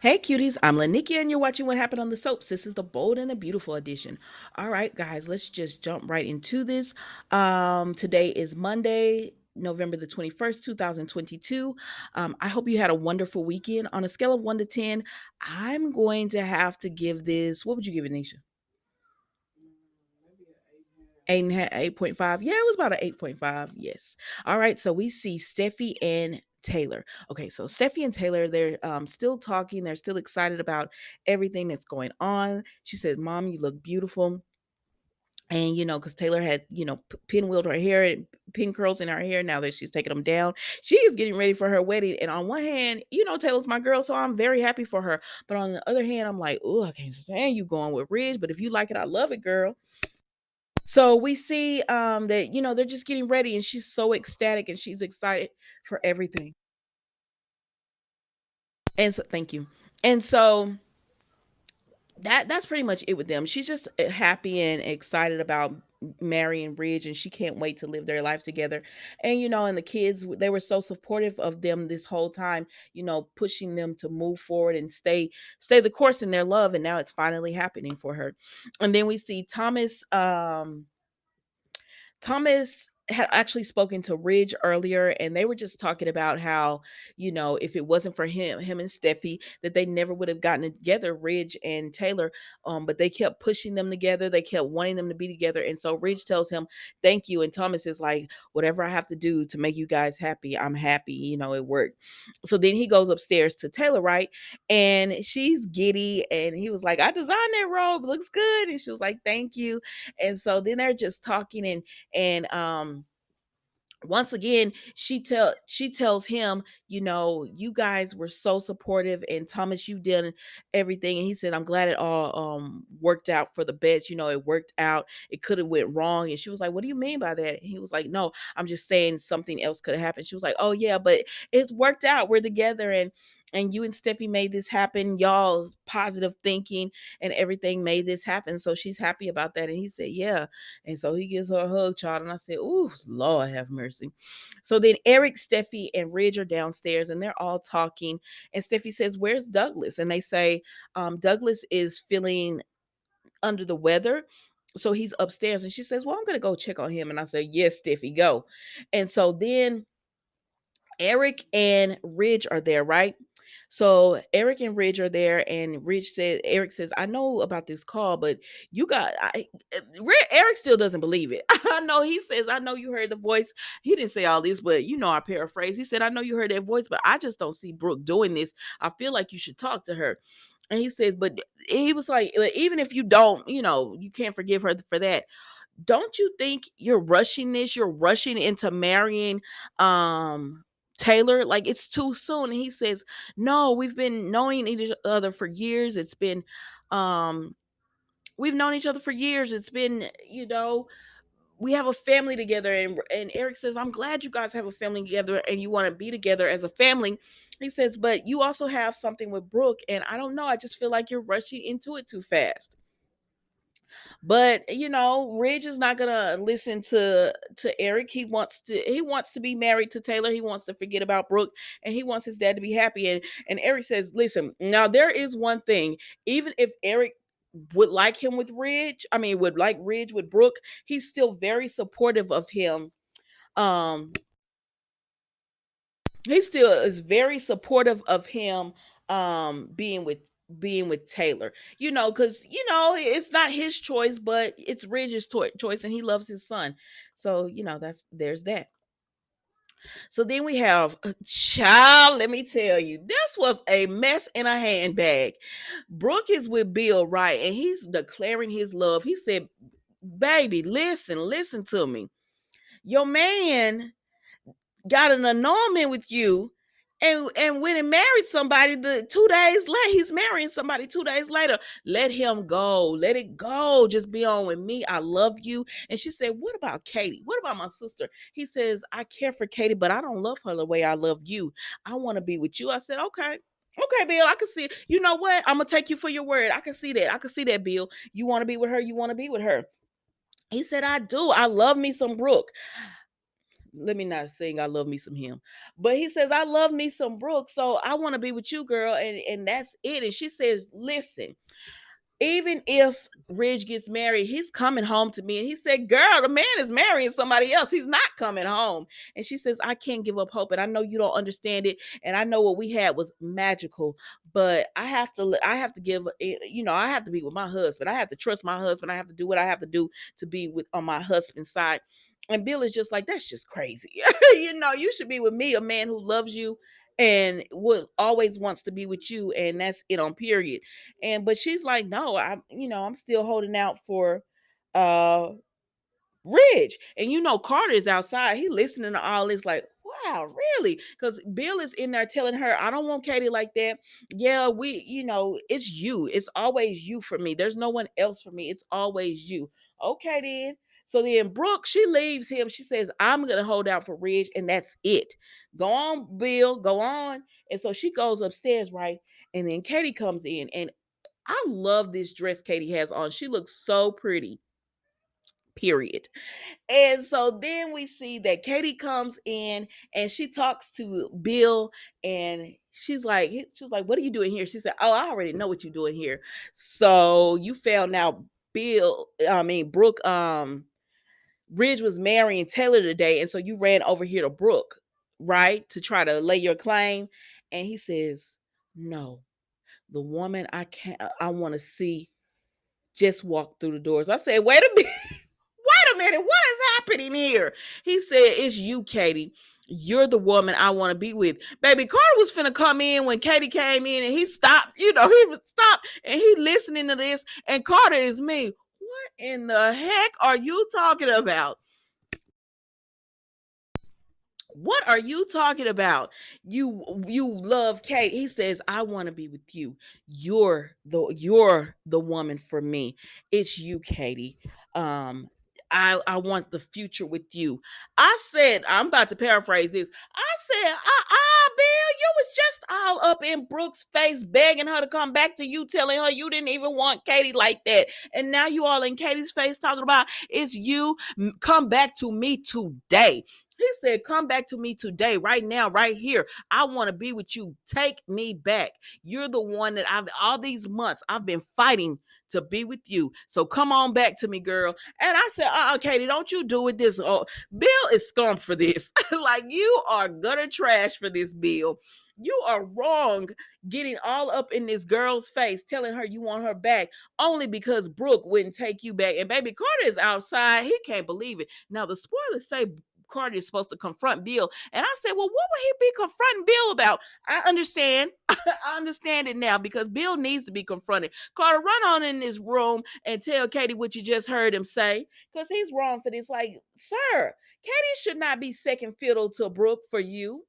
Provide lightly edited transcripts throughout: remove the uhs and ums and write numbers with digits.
Hey cuties, I'm Lanikia and you're watching What Happened on the Soaps. This is the Bold and the Beautiful edition. All right, guys, let's just jump right into this. Today is Monday, November the 21st, 2022. I hope you had a wonderful weekend. On a scale of 1 to 10, I'm going to have to give this, what would you give it, Nisha? 8.5. Yeah, it was about an 8.5. Yes. All right. So we see Steffi and Taylor. Okay, so Steffi and Taylor, they're still talking. They're still excited about everything that's going on. She said, "Mom, you look beautiful." And because Taylor had pinwheeled her hair and pin curls in her hair. Now that she's taking them down, she is getting ready for her wedding. And on one hand, Taylor's my girl, so I'm very happy for her. But on the other hand, I'm like, oh, I can't stand you going with Ridge. But if you like it, I love it, girl. So we see that they're just getting ready and she's so ecstatic and she's excited for everything. And so thank you. And so that's pretty much it with them. She's just happy and excited about marrying Ridge and she can't wait to live their lives together. And and the kids, they were so supportive of them this whole time, pushing them to move forward and stay the course in their love, and now it's finally happening for her. And then we see Thomas had actually spoken to Ridge earlier, and they were just talking about how, if it wasn't for him and Steffi, that they never would have gotten together, Ridge and Taylor. But they kept pushing them together. They kept wanting them to be together. And so Ridge tells him, "Thank you." And Thomas is like, "Whatever I have to do to make you guys happy, I'm happy. It worked." So then he goes upstairs to Taylor, right? And she's giddy. And he was like, "I designed that robe. Looks good." And she was like, "Thank you." And so then they're just talking, and once again she tells him, "You guys were so supportive, and Thomas, you've done everything." And he said, "I'm glad it all worked out for the best. It worked out. It could have went wrong." And she was like, "What do you mean by that?" And he was like, "No, I'm just saying something else could have happened." She was like, "Oh yeah, but it's worked out. We're together, and you and Steffi made this happen. Y'all's positive thinking and everything made this happen." So she's happy about that. And he said, "Yeah." And so he gives her a hug, child. And I said, "Ooh, Lord have mercy." So then Eric, Steffi, and Ridge are downstairs and they're all talking. And Steffi says, "Where's Douglas?" And they say, "Douglas is feeling under the weather. So he's upstairs." And she says, "Well, I'm going to go check on him." And I said, "Yes, Steffi, go." And so then Eric and Ridge are there, right? So Eric and Ridge are there, and Eric says, "I know about this call, but Eric still doesn't believe it." I know he says, "I know you heard the voice." He didn't say all this, but I paraphrase. He said, "I know you heard that voice, but I just don't see Brooke doing this. I feel like you should talk to her." And he says, but he was like, "Even if you don't, you can't forgive her for that. Don't you think you're rushing this? You're rushing into marrying Taylor. Like, it's too soon." And he says, "No, we've been knowing each other for years. It's been um we've known each other for years. It's been, we have a family together." And Eric says, "I'm glad you guys have a family together and you want to be together as a family." He says, "But you also have something with Brooke, and I don't know, I just feel like you're rushing into it too fast." But Ridge is not gonna listen to Eric. He wants to be married to Taylor. He wants to forget about Brooke, and he wants his dad to be happy. And Eric says, "Listen, now there is one thing. Even if Eric would like him with Ridge, I mean, would like Ridge with Brooke, he's still very supportive of him. Um, he still is very supportive of him being with Taylor, because it's not his choice, but it's Ridge's choice, and he loves his son. So there's that. So then we have child. Let me tell you, this was a mess in a handbag. Brooke is with Bill, right, and he's declaring his love. He said, "Baby, listen to me. Your man got an annulment with you, and went and married somebody the 2 days later. He's marrying somebody 2 days later. Let him go. Let it go. Just be on with me. I love you." And she said, "What about Katie? What about my sister?" He says, "I care for Katie, but I don't love her the way I love you. I want to be with you." I said, "Okay." "Okay, Bill, I can see it. You know what? I'm gonna take you for your word. I can see that. I can see that, Bill. You want to be with her. You want to be with her." He said, "I do. I love me some Brooke." let me not sing I love me some him. But he says, I love me some Brooke. So I want to be with you, girl. And that's it. And she says, listen, even if Ridge gets married, he's coming home to me. And he said, girl, the man is marrying somebody else. He's not coming home. And she says, I can't give up hope. And I know you don't understand it. And I know what we had was magical, but I have to give, I have to be with my husband. I have to trust my husband. I have to do what I have to do to be with on my husband's side. And Bill is just like, that's just crazy. You should be with me, a man who loves you and was always wants to be with you. And that's it on period. And but she's like, no, I'm still holding out for uh Ridge. And Carter is outside. He listening to all this, like, wow, really? Because Bill is in there telling her, I don't want Katie like that. Yeah, it's you. It's always you for me. There's no one else for me. It's always you. Okay, then. So then Brooke, she leaves him. She says, I'm gonna hold out for Ridge, and that's it. Go on, Bill, go on. And so she goes upstairs, right? And then Katie comes in, and I love this dress Katie has on. She looks so pretty, period. And so then we see that Katie comes in and she talks to Bill, and she's like, what are you doing here? She said, oh, I already know what you're doing here. So you found out Brooke, Ridge was marrying Taylor today. And so you ran over here to Brooke, right? To try to lay your claim. And he says, no, the woman I want to see just walked through the doors. I said, wait a minute. Wait a minute, what is happening here? He said, it's you, Katie. You're the woman I want to be with. Baby, Carter was finna come in when Katie came in, and he stopped, he was stopped and he listening to this. And Carter is me. What in the heck are you talking about? What are you talking about? You love Kate. He says, I want to be with you. You're the woman for me. It's you, Katie. Um, I want the future with you. I said, I'm about to paraphrase this. I said, Bill, you was just all up in Brooke's face, begging her to come back to you, telling her you didn't even want Katie like that. And now you all in Katie's face talking about it's you. Come back to me today. He said, come back to me today, right now, right here. I want to be with you. Take me back. You're the one that all these months, I've been fighting to be with you. So come on back to me, girl. And I said, Katie, don't you do it this. Oh, Bill is scum for this. Like, you are gutter trash for this, Bill. You are wrong getting all up in this girl's face, telling her you want her back only because Brooke wouldn't take you back. And baby, Carter is outside. He can't believe it. Now, the spoilers say Carter is supposed to confront Bill. And I said, well, what would he be confronting Bill about? I understand. I understand it now because Bill needs to be confronted. Carter, run on in this room and tell Katie what you just heard him say because he's wrong for this. Like, sir, Katie should not be second fiddle to Brooke for you.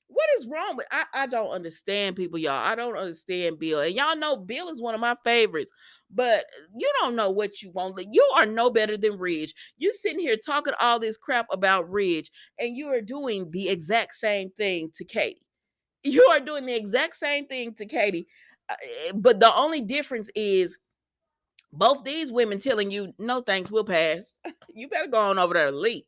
What is wrong with I don't understand people, y'all. I don't understand Bill. And y'all know Bill is one of my favorites. But you don't know what you want. You are no better than Ridge. You sitting here talking all this crap about Ridge, and you are doing the exact same thing to Katie. You are doing the exact same thing to Katie. But the only difference is both these women telling you, no thanks, we'll pass. You better go on over there to Lee.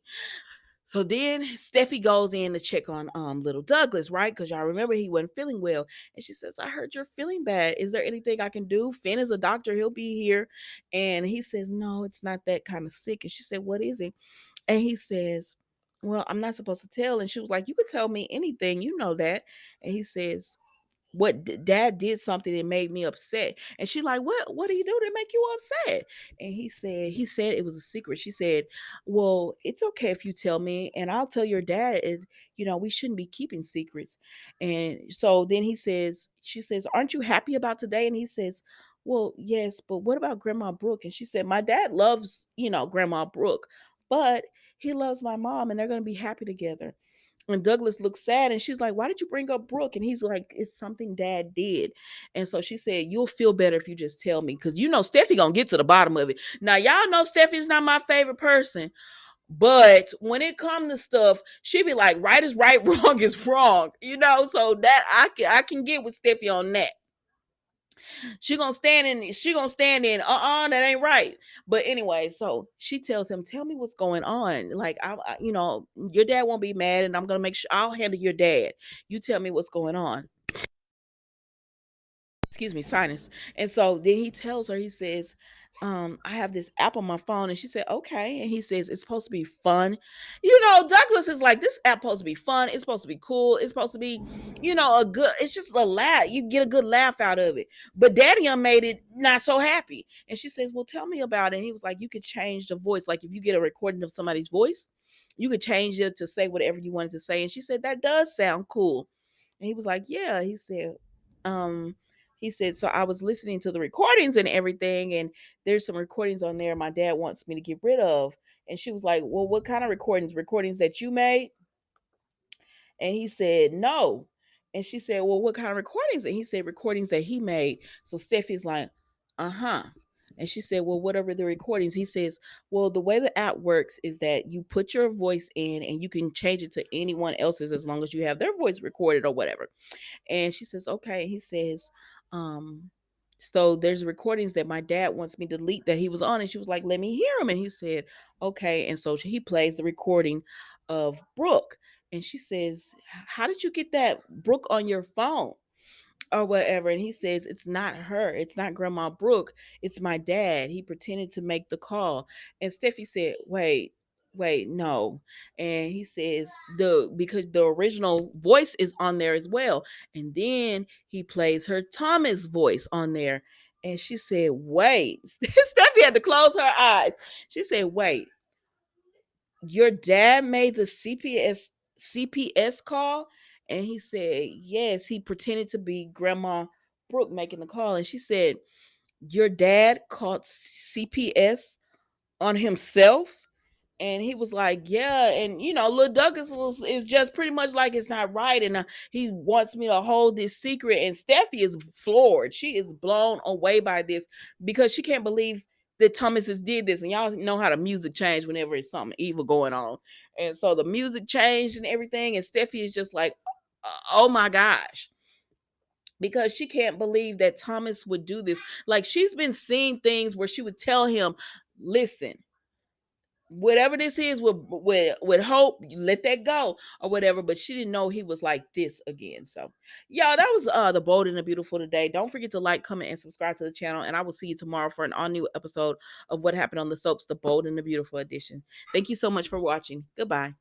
So then Steffi goes in to check on little Douglas, right? Because y'all remember he wasn't feeling well. And she says, I heard you're feeling bad. Is there anything I can do? Finn is a doctor, he'll be here. And he says, no, it's not that kind of sick. And she said, what is it? And he says, well, I'm not supposed to tell. And she was like, you could tell me anything, you know that. And he says, dad did something that made me upset. And she like, what do you do to make you upset? And he said it was a secret. She said, well, it's okay if you tell me, and I'll tell your dad. We shouldn't be keeping secrets. And so then she says, aren't you happy about today? And he says, well, yes, but what about Grandma Brooke? And she said, my dad loves Grandma Brooke, but he loves my mom, and they're going to be happy together. And Douglas looks sad, and she's like, why did you bring up Brooke? And he's like, it's something dad did. And so she said, you'll feel better if you just tell me. Because Steffi gonna get to the bottom of it. Now, y'all know Steffi's not my favorite person. But when it comes to stuff, she be like, right is right, wrong is wrong. So that I can get with Steffi on that. She gonna stand in, that ain't right. But anyway, so she tells him, tell me what's going on. Like, your dad won't be mad, and I'm gonna make sure I'll handle your dad. You tell me what's going on. Excuse me, sinus. And so then he tells her, he says, I have this app on my phone. And she said, okay. And he says, it's supposed to be fun. Douglas is like, this app supposed to be fun. It's supposed to be cool. It's supposed to be, it's just a laugh. You get a good laugh out of it. But Daddy made it not so happy. And she says, well, tell me about it. And he was like, you could change the voice. Like if you get a recording of somebody's voice, you could change it to say whatever you wanted to say. And she said, that does sound cool. And he was like, yeah. Um, he said, so I was listening to the recordings and everything, and there's some recordings on there my dad wants me to get rid of. And she was like, well, what kind of recordings? Recordings that you made? And he said, no. And she said, well, what kind of recordings? And he said, recordings that he made. So Steffi's like, uh-huh. And she said, well, what are the recordings? He says, well, the way the app works is that you put your voice in and you can change it to anyone else's as long as you have their voice recorded or whatever. And she says, okay. He says, um, so there's recordings that my dad wants me to delete that he was on. And she was like, let me hear him. And he said, okay. And so he plays the recording of Brooke. And she says, how did you get that Brooke on your phone? Or whatever. And he says, it's not her. It's not Grandma Brooke. It's my dad. He pretended to make the call. And Steffi said, wait, no. And he says, because the original voice is on there as well. And then he plays her Thomas voice on there. And she said, wait. Steffi had to close her eyes. She said, wait, your dad made the CPS call? And he said, yes. He pretended to be Grandma Brooke making the call. And she said, your dad called CPS on himself? And he was like, yeah. And little Douglas is just pretty much like, it's not right. And he wants me to hold this secret. And Steffi is floored. She is blown away by this because she can't believe that Thomas has did this. And y'all know how the music changed whenever it's something evil going on. And so the music changed and everything. And Steffi is just like, oh my gosh, because she can't believe that Thomas would do this. Like, she's been seeing things where she would tell him, listen, whatever this is with Hope, you let that go or whatever. But she didn't know he was like this again. So y'all, that was the Bold and the Beautiful today. Don't forget to like, comment, and subscribe to the channel, and I will see you tomorrow for an all new episode of What Happened on the Soaps, the Bold and the Beautiful edition. Thank you so much for watching. Goodbye.